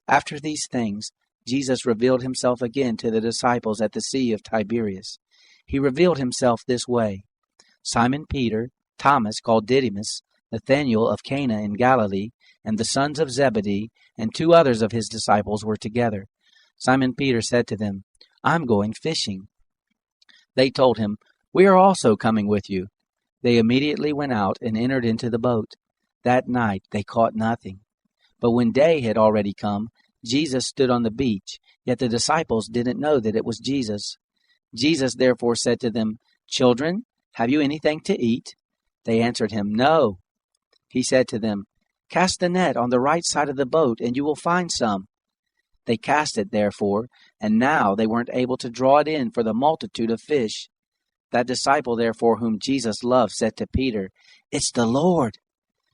After these things, Jesus revealed himself again to the disciples at the Sea of Tiberias. He revealed himself this way. Simon Peter, Thomas called Didymus, Nathanael of Cana in Galilee, and the sons of Zebedee, and 2 others of his disciples were together. Simon Peter said to them, "I'm going fishing." They told him, "We are also coming with you." They immediately went out and entered into the boat. That night they caught nothing. But when day had already come, Jesus stood on the beach, yet the disciples didn't know that it was Jesus. Jesus therefore said to them, "Children, have you anything to eat?" They answered him, "No." He said to them, "Cast the net on the right side of the boat, and you will find some." They cast it, therefore, and now they weren't able to draw it in for the multitude of fish. That disciple, therefore, whom Jesus loved, said to Peter, "It's the Lord."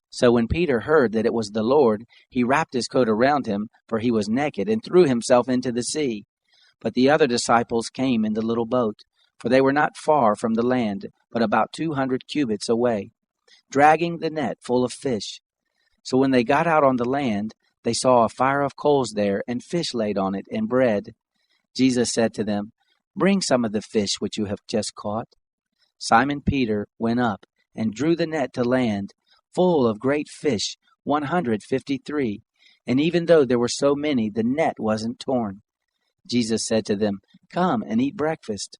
So when Peter heard that it was the Lord, he wrapped his coat around him, for he was naked, and threw himself into the sea. But the other disciples came in the little boat, for they were not far from the land, but about 200 cubits away, dragging the net full of fish. So when they got out on the land, they saw a fire of coals there, and fish laid on it, and bread. Jesus said to them, "Bring some of the fish which you have just caught." Simon Peter went up, and drew the net to land, full of great fish, 153, and even though there were so many, the net wasn't torn. Jesus said to them, "Come and eat breakfast."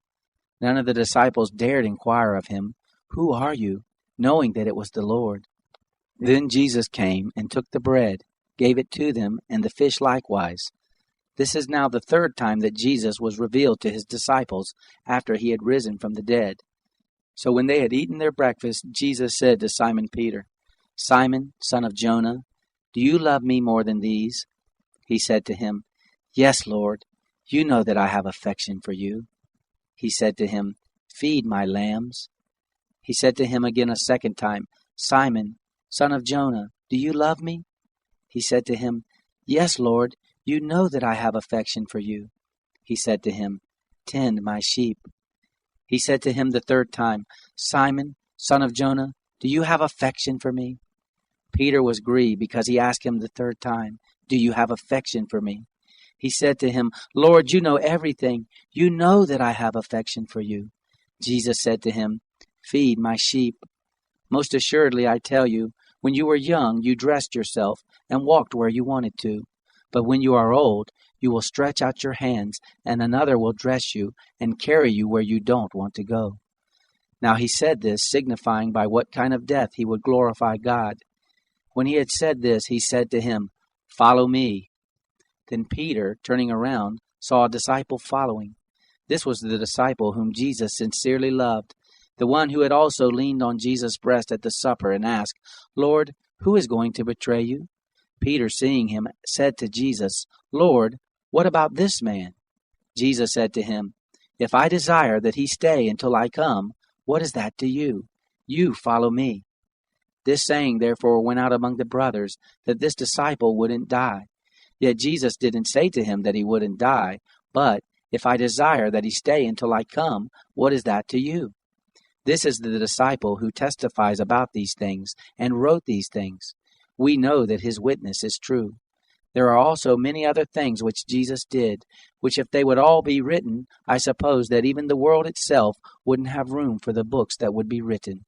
None of the disciples dared inquire of him, "Who are you?" knowing that it was the Lord. Then Jesus came and took the bread, gave it to them, and the fish likewise. This is now the 3rd time that Jesus was revealed to his disciples after he had risen from the dead. So when they had eaten their breakfast, Jesus said to Simon Peter, "Simon, son of Jonah, do you love me more than these?" He said to him, "Yes, Lord, you know that I have affection for you." He said to him, "Feed my lambs." He said to him again a 2nd time, "Simon, son of Jonah, do you love me?" He said to him, "Yes, Lord, you know that I have affection for you." He said to him, "Tend my sheep." He said to him the 3rd time, "Simon, son of Jonah, do you have affection for me?" Peter was grieved because he asked him the 3rd time, "Do you have affection for me?" He said to him, "Lord, you know everything. You know that I have affection for you." Jesus said to him, "Feed my sheep. Most assuredly I tell you, when you were young you dressed yourself and walked where you wanted to. But when you are old, you will stretch out your hands, and another will dress you and carry you where you don't want to go." Now he said this, signifying by what kind of death he would glorify God. When he had said this, he said to him, "Follow me." Then Peter, turning around, saw a disciple following. This was the disciple whom Jesus sincerely loved, the one who had also leaned on Jesus' breast at the supper and asked, "Lord, who is going to betray you?" Peter, seeing him, said to Jesus, "Lord, what about this man?" Jesus said to him, "If I desire that he stay until I come, what is that to you? You follow me." This saying therefore went out among the brothers, that this disciple wouldn't die. Yet Jesus didn't say to him that he wouldn't die, but, "If I desire that he stay until I come, what is that to you?" This is the disciple who testifies about these things, and wrote these things. We know that his witness is true. There are also many other things which Jesus did, which if they would all be written, I suppose that even the world itself wouldn't have room for the books that would be written.